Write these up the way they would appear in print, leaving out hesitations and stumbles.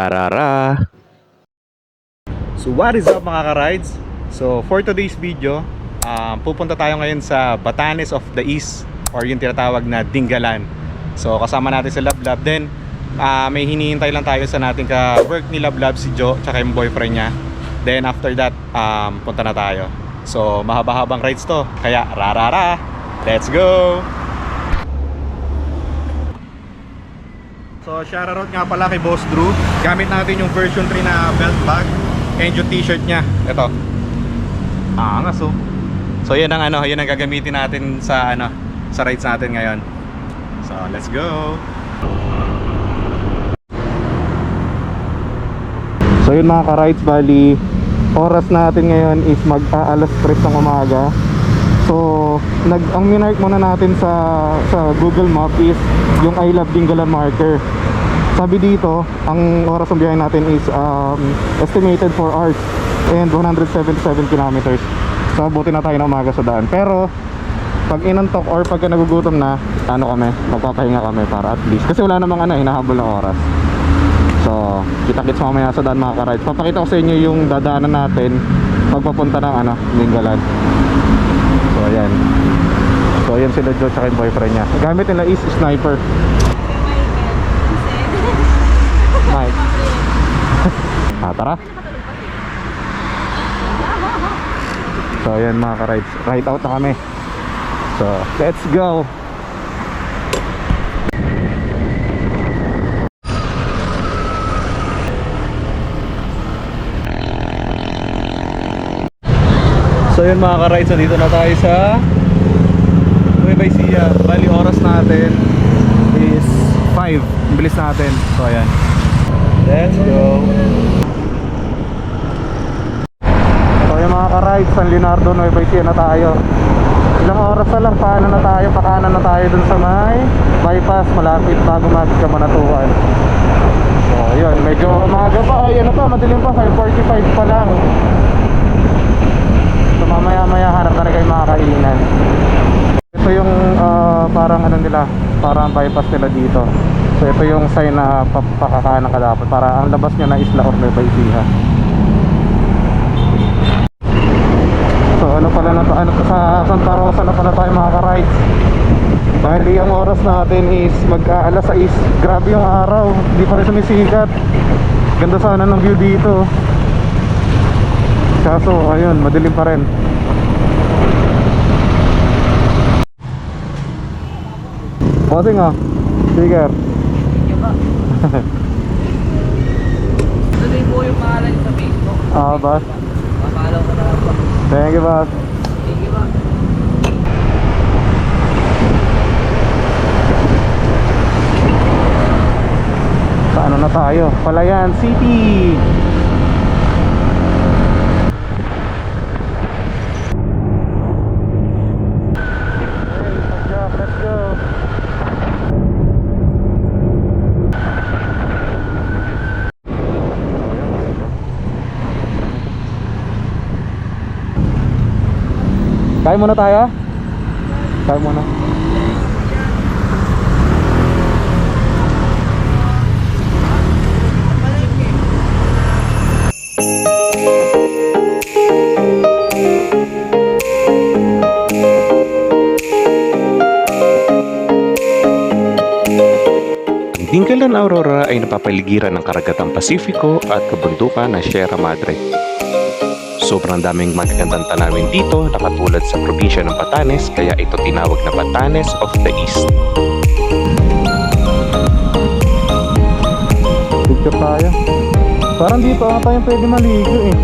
Rarara. So what is up mga ka-rides? So for today's video, pupunta tayo ngayon sa Batanes of the East, or yung tinatawag na Dingalan. So kasama natin si Lablab. Then may hinihintay lang tayo sa nating ka-work ni Lablab, si Joe, tsaka yung boyfriend niya. Then after that, punta na tayo. So mahaba-habang rides to, kaya rarara, let's go! So shoutout nga pala kay Boss Drew. Gamit natin yung version 3 na belt bag and yung t-shirt niya. Ito. Angas oh. So yan ang yan ang gagamitin natin sa sa rides natin ngayon. So let's go. So yun mga ka-rides, bali oras natin ngayon is mag-alas 3 ng umaga. So ang minark muna natin sa Google Map is yung I Love Dingalan marker. Sabi dito, ang oras ng biyahe natin is estimated 4 hours and 177 kilometers. So buti na tayo na umaga sa daan. Pero pag inantok or pagka nagugutom na, magpapahinga kami para at least, kasi wala namang hinahabol na oras. So kita-kits mamaya sa daan mga ka-rides. Papakita ko sa inyo yung dadaanan natin pagpapunta ng Dingalan. So ayan. So ayan sila Joe tsaka yung boyfriend niya. Gamit nila is sniper. Mike. Tara. So ayan mga ka-rides, ride out na kami. So let's go. So yun mga ka-rides, so dito na tayo sa Nueva Ecija. Bali oras natin is 5. Bilis natin. So ayan, let's go. So yung mga ka-rides, San Leonardo, Nueva Ecija na tayo. Ilang oras na lang, pakanan na tayo dun sa may bypass, malapit bago mag-Kabanatuan. So ayun, medyo umaga pa. Ayun na to, madilim pa, 5:45 pa lang. So mamaya harap na rin kayo mga kainan. Ito yung parang nila, parang bypass nila dito. So ito yung sign na pakakanan ka dapat, para ang labas nyo na Isla or Nueva Ecija. So pala na to, sa Santa Rosa na pala tayo mga ka-rides. Bali ang oras natin is mag-aalas 6. Grabe yung araw, hindi pa rin sumisikat. Ganda sana ng view dito. Kaso ayun, madilim pa rin. Posing speaker. Tuloy po yung pangalan sa Facebook. Boss. Papalaw ko na lang po. Thank you, boss. Thank you, boss. Saan na tayo? Palayan City. Let's go. Kain muna tayo? Kain muna. Ang Dingalan Aurora ay napapaligiran ng Karagatang Pasifiko at kabundukan ng Sierra Madre. Sobrang daming magagandang tanawin dito na katulad sa probinsya ng Batanes, kaya ito tinawag na Batanes of the East. Picture tayo. Parang dito tayo pwede maligo eh.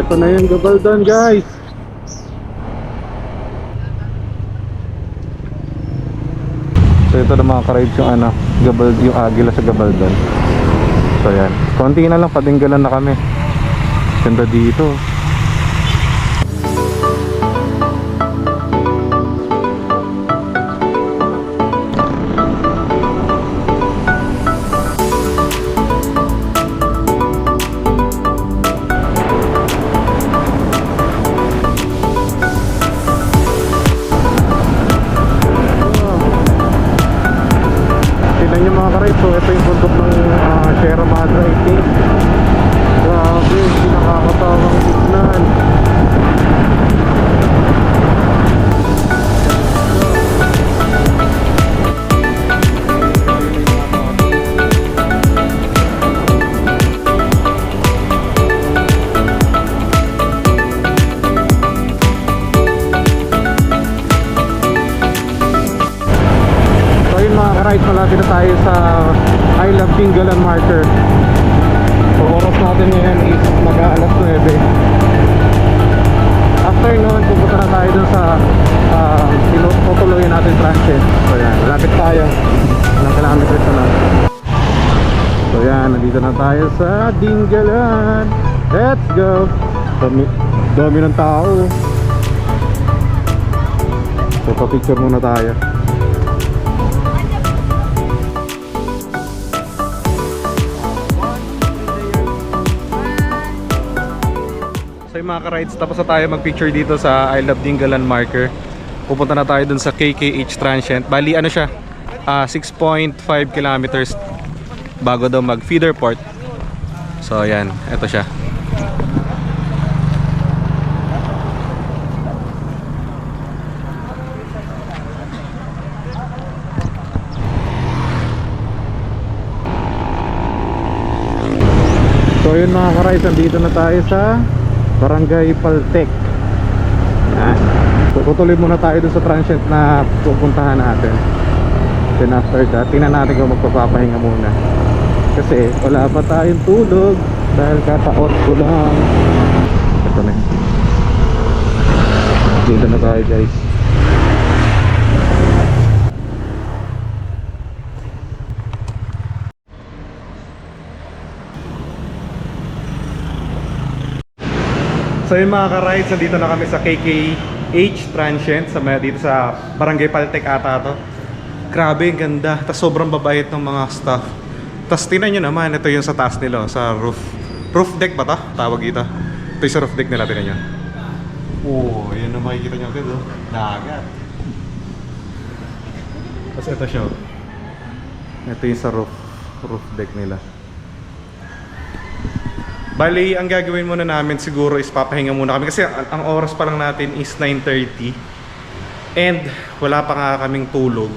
Ito na yung Gabaldon guys. So ito na mga ka-rides yung yung Agila sa Gabaldon. So yan, konti na lang, Padinggalan na kami. Ganda dito. marker. So oras natin ngayon is mag-aalas 9. After noon, pupunta na tayo dun sa tutuloyin natin transient. So yan, lapit tayo. Ilang kilometers na lang. So yan, nandito na tayo sa Dingalan. Let's go! Dami ng tao. So pa-picture muna tayo. So yung mga ka-rides, tapos na tayo mag-picture dito sa I Love Dingalan marker. Pupunta na tayo dun sa KKH Transient. Bali ano siya, 6.5 kilometers bago daw mag feeder port. So ayan, eto siya. So yun mga ka-rides, nandito na tayo sa Barangay Paltek. Yan. So tutuloy muna tayo dun sa transient na pupuntahan natin. Then after that, tingnan natin kung magpapapahinga muna. Kasi wala pa tayong tulog dahil kataot ko lang. Ito na yun. Dito na tayo guys. So yun mga ka-rides, nandito na kami sa KKH Transient dito sa Barangay Paltek ata to. Grabe, ang ganda. Tapos sobrang babait ng mga staff. Tapos tingnan nyo naman, ito yung sa taas nila, sa roof. Roof deck ba ta? Tawag ito. Ito yung sa roof deck nila, tingnan nyo. Oo, yun ang makikita nyo agad oh. Dagat. Tapos ito siya. Ito yung sa roof deck nila. Bali, ang gagawin muna namin siguro is papahinga muna kami kasi ang oras pa lang natin is 9:30 and wala pa nga kaming tulog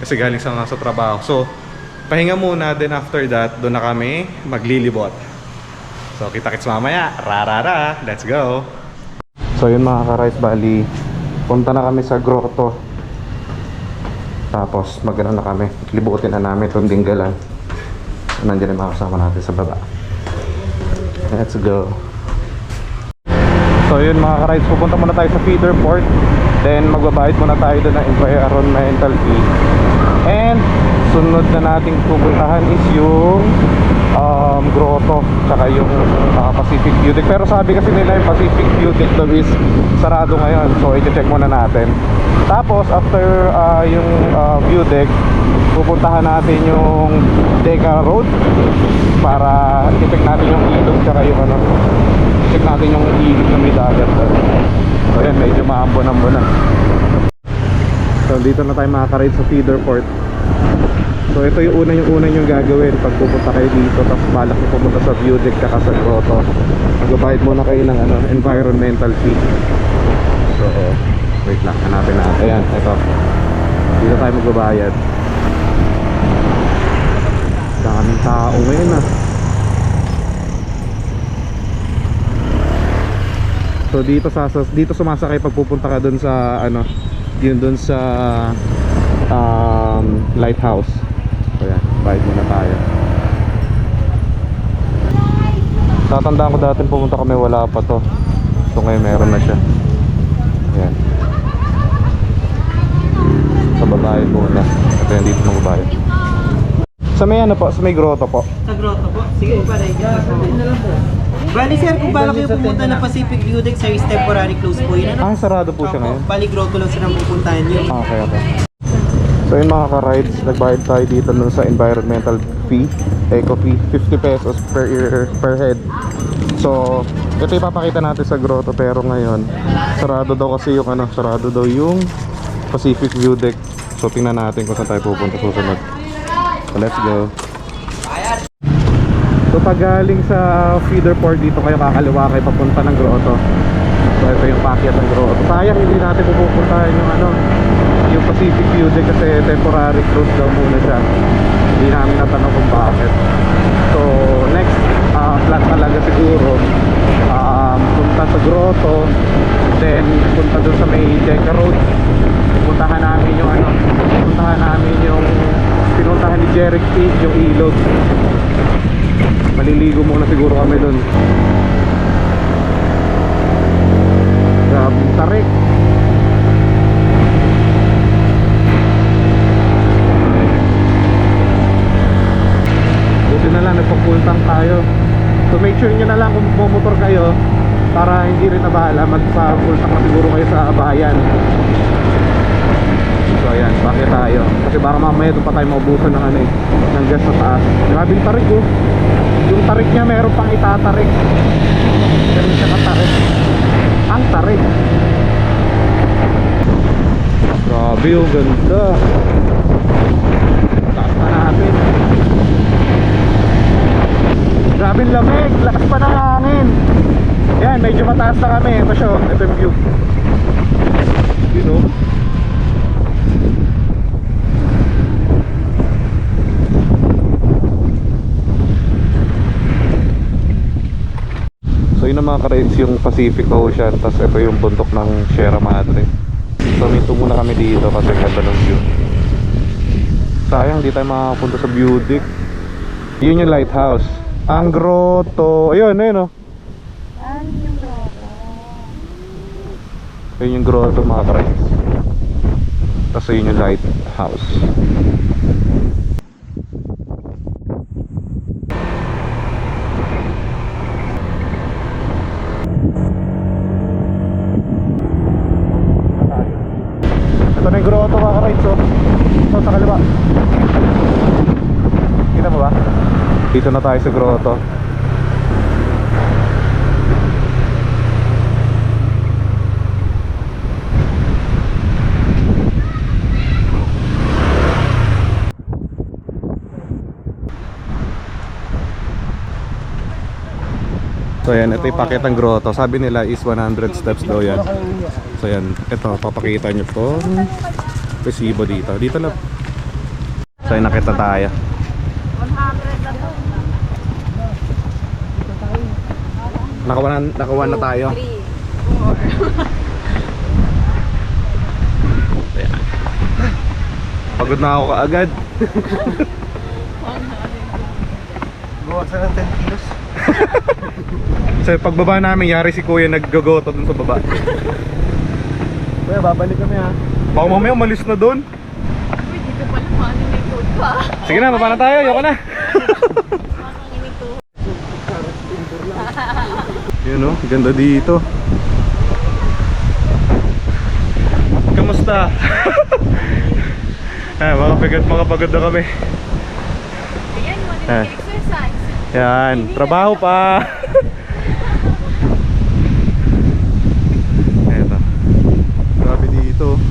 kasi galing sa trabaho. So, pahinga muna, then after that, doon na kami maglilibot. So, kita-kits mamaya. Rarara, let's go! So, yun mga ka-rides, bali, punta na kami sa grotto. Tapos, magano na kami. Libutin na namin itong Dingalan. Nandiyan yung mga kasama natin sa baba. Let's go. So yun mga ka-rides, pupunta muna tayo sa feeder port. Then magbabayad muna tayo doon ng environmental fee. And sunod na nating pupuntahan is yung grotto, tsaka yung Pacific View Deck. Pero sabi kasi nila yung Pacific View Deck daw is sarado ngayon. So i-check muna natin. Tapos after yung view deck, pupuntahan natin yung Deca Road para i-check natin yung ilog tsaka yung check natin yung ilog na may dagat doon. So yan, medyo maambon-ambon na. So dito na tayo mga ka-ride sa feeder port. So ito yung una yung gagawin pag pupunta kayo dito, tapos balak nyo pumunta sa view deck tsaka sa grotto. Magbabayad muna kayo ng environmental fee. So wait lang, hanapin natin. Ayan, ito. Dito tayo magbabayad. Daming tao ngayon ah. So dito sumasakay pag pupunta ka doon sa yun doon sa lighthouse. So yan, bayad muna tayo. Tatandaan ko dati pumunta kami, wala pa to. So ngayon meron na siya. Ayan. Sa babayad muna. Ito yung dito ng babayad. Sa may po, sa may grotto po. Sa grotto po? Sige po, paray. Bali sir, kung bala kayo pumunta ng Pacific View Deck, sir, is temporary close po yun. Sarado po siya ngayon. Bali grotto lang sila pupuntahan nyo. Okay. So yun mga ka-rides, nagbayad tayo dito nun sa environmental fee, eco fee, 50 pesos per head. So ito ipapakita natin sa grotto, pero ngayon sarado daw kasi yung sarado daw yung Pacific View Deck. So tingnan natin kung saan tayo pupunta susunod. So let's go. So pag galing sa feeder port dito kayo kakaliwa kayo papunta ng grotto. So ito yung pakyat ng grotto. Sayang hindi natin pupuntahan yung Pacific View Deck kasi temporary cruise daw muna siya. Hindi namin natanong kung bakit. So next plan talaga siguro punta sa grotto, then punta doon sa may Deca Road. Puntahan namin yung pinuntahan ni Jeric Peak yung ilog. Maliligo muna siguro kami dun. Grabing tarik. Buti na lang nagpa-full tank tayo. So make sure nyo na lang kung bumotor kayo para hindi rin nabahala, magpa-full tank na siguro kayo sa bayan. So ayan, bakit tayo? Kasi baka mamaya doon pa tayo maubusan ng ano eh, ng gas sa taas. Grabing tarik oh. Yung tarik niya meron pang itatarik. Ganun siya katarik. Ang tarik. Grabe yung ganda. Taas na natin. Grabe lamig, lakas pa ng hangin. Yan, medyo mataas na kami. Ito siya, ito yung view. You know. So yun ang mga ka-rides yung Pacific Ocean. Tapos ito yung bundok ng Sierra Madre. So minto muna kami dito kasi ganda ng view. Sayang di tayo makapunta sa Budik. Yun yung lighthouse. Ang grotto. Ayun, ayun o. Ayun yung grotto mga ka-rides. Tapos yun yung lighthouse. Ito na yung grotto mga ka-rides oh. So sa kaliwa. Kita mo ba? Dito na tayo sa grotto. So yan, ito yung pakitang grotto. Sabi nila is 100 steps daw yan. So yan, ito, papakita nyo po resibo dito. Dito lang. So yan, nakita tayo. 100 lang. Nakawan na tayo. 3, 4. Ayan. Pagod na ako kaagad. Buwag sa 10 kilos. So pagbaba namin, yari si kuya naggogoto dun sa baba. Kuya, babalik kami ha. Baka mamaya umalis na dun. Uy, dito pala maninitod pa. Sige na, baba na tayo, ayoko na. Yun o, ganda dito. Kamusta? Mga pagod na kami. Ayan, Ah. exercise. Yan, trabaho pa. Eto. Grabe dito.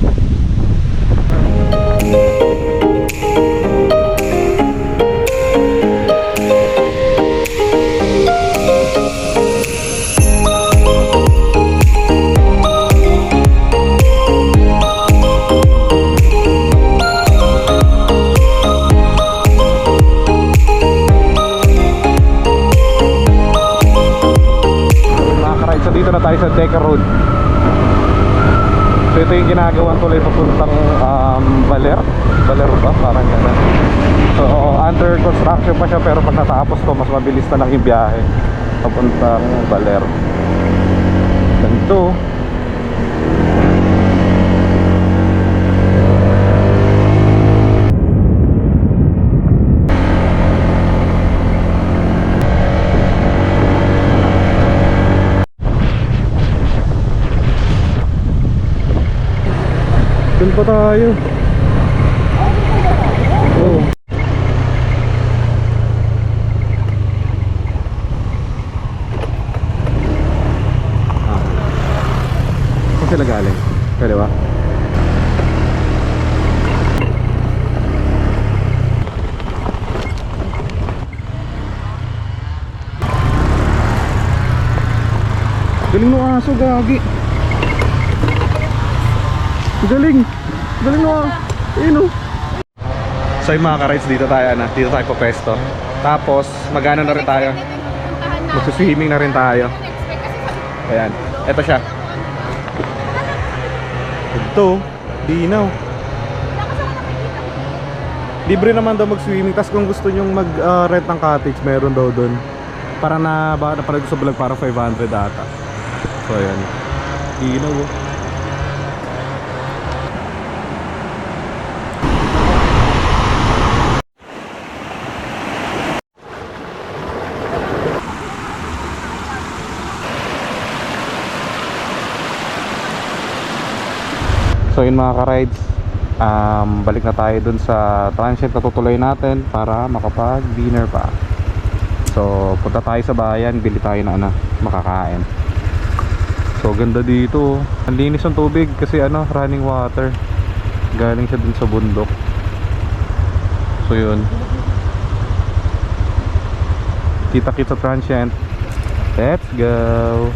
So dito na tayo sa Deca Road. So ito yung ginagawang tuloy papuntang Baler ba? Parang gano'n. So under construction pa siya, pero pag natapos to mas mabilis na lang yung biyahe papuntang Baler. Ganito. Doon pa tayo. Oh. Saan sila galing? Pwede ba? Galing mo aso, gagi. Galing! Galing mo! Ayun o! So yung mga ka-rides, dito tayo po pwesto. Tapos magana na rin tayo. Magsuswimming na rin tayo. Ayan, eto siya. Ito, dinaw. libre naman daw mag-swimming. Tapos kung gusto nyong mag-rent ng cottage, meron daw doon. Para na, baka napanood ko sa vlog, para 500 ata. So ayan. Inaw. So yun mga ka-rides, balik na tayo dun sa transient na tutuloy natin para makapag-dinner pa. So punta tayo sa bayan, bili tayo na makakain. So ganda dito, ang linis ng tubig kasi running water. Galing siya dun sa bundok. So yun, kita-kita transient. Let's go!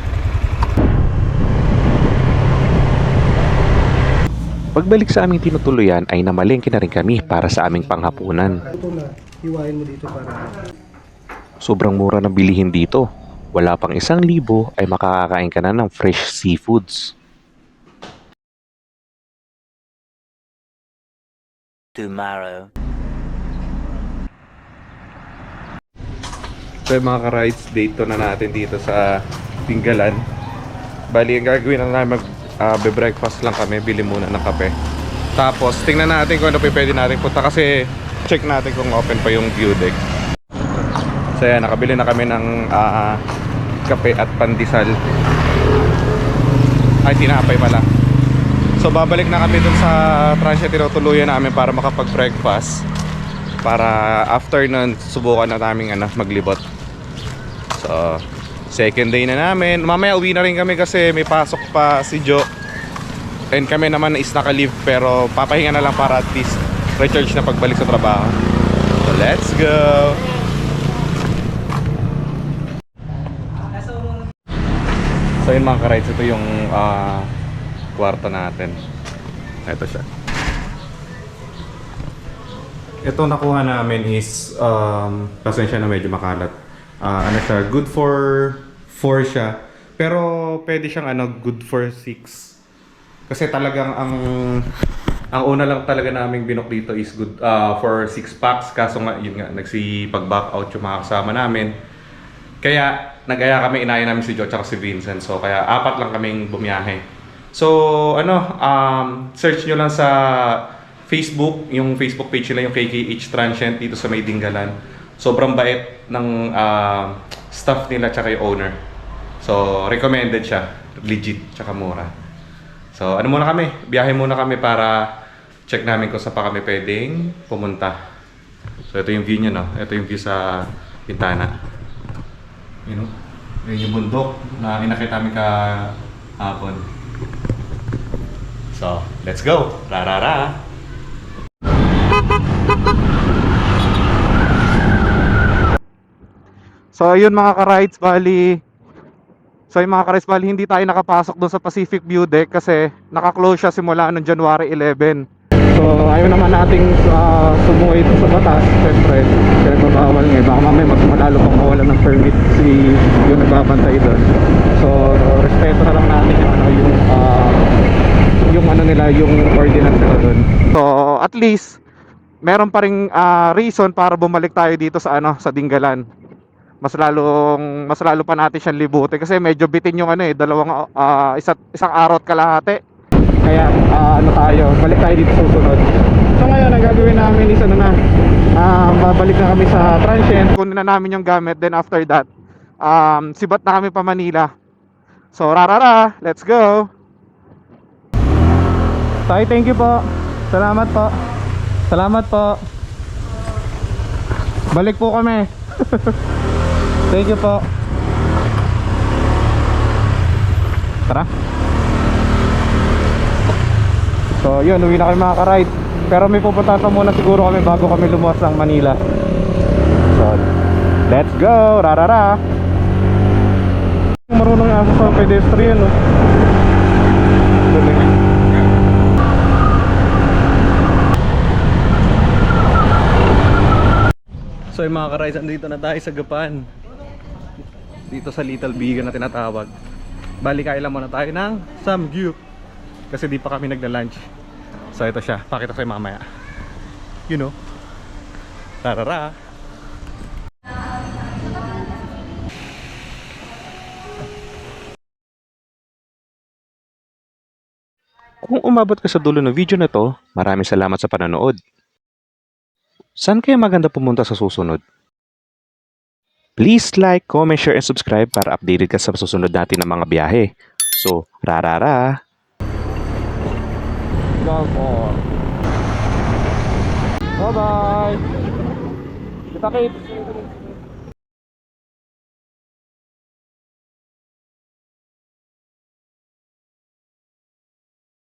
Pagbalik sa aming tinutuluyan ay namalengke na rin kami para sa aming panghapunan. Ito na, hiwain mo dito para... Sobrang mura ng bilihin dito. Wala pang 1,000 ay makakakain ka na ng fresh seafoods. Tomorrow. So mga ka-rides, date na natin dito sa Tinggalan. Bali, ang gagawin na namin, be-breakfast lang kami, bili muna ng kape. Tapos, tingnan natin kung ano pa pwede natin punta kasi check natin kung open pa yung view deck. So yan, nakabili na kami ng kape at pandesal. Ay, tinapay pala. So babalik na kami dun sa transient tinutuluyan namin para makapag-breakfast. Para after nun, subukan na namin maglibot. So, second day na namin. Mamaya uwi na rin kami kasi may pasok pa si Jo. And kami naman is naka-leave pero papahinga na lang para at least recharge na pagbalik sa trabaho. So let's go! So yun mga ka-rides, ito yung kwarto natin. Ito siya. Ito nakuha namin is pasensya na medyo makalat. Ano siya, good for 4 siya. Pero pwede siyang good for 6. Kasi talagang ang una lang talaga naming binok dito is good for 6 packs. Kaso nga, yun nga, nagsipag-back out yung mga kasama namin. Kaya nag-aya kami, inaya namin si Jo at si Vincent. So kaya 4 lang kaming bumiyahe. So search nyo lang sa Facebook, yung Facebook page nila, yung KKH Transient dito sa May Tinggalan. Sobrang bait ng staff nila tsaka yung owner. So recommended siya, legit tsaka mura. So muna kami, biyahe muna kami para check namin kung saan pa kami pwedeng pumunta. So ito yung view niya, no? Ito yung view sa bintana. You know, yun yung bundok na inakita namin kahapon. So, let's go! Rarara! So ayun mga ka-rides, bali hindi tayo nakapasok doon sa Pacific View Deck kasi naka-close siya simula noong January 11. So ayaw naman nating sumuway ito sa batas, syempre bawal nga, baka mamaya mas malalo pang mawalan ng permit yung nagbabantay doon. So respeto na lang natin yung ordinance nila doon. So at least meron pa ring reason para bumalik tayo dito sa Tinggalan. Mas lalo pa natin siyang libutin kasi medyo bitin yung isang araw at kalahati. Kaya balik tayo dito susunod. So ngayon ang gagawin namin is babalik na kami sa transient, kunin na namin yung gamit, then after that sibat na kami pa Manila. So rarara, let's go. Tay, thank you po. Salamat po. Salamat po. Balik po kami. Thank you po. Tara. So yun, uwi na kami mga ka-ride. Pero may pupuntahan pa muna siguro kami bago kami lumuwas ng Manila. So let's go, rarara. Marunong nga ako sa pedestrian, no? So yung mga ka-rides, andito na tayo sa Gapan. Dito sa Little Bigan na tinatawag. Bali kain lang muna tayo ng samgyup kasi di pa kami nagla-lunch. So ito siya, pakita ko kayo mamaya. You know, Tarara! Kung umabot ka sa dulo ng video na to, maraming salamat sa panonood. Saan kaya maganda pumunta sa susunod? Please like, comment, share, and subscribe para updated ka sa susunod natin ng mga biyahe. So, rarara! Galpon. Bye-bye! Kita kits!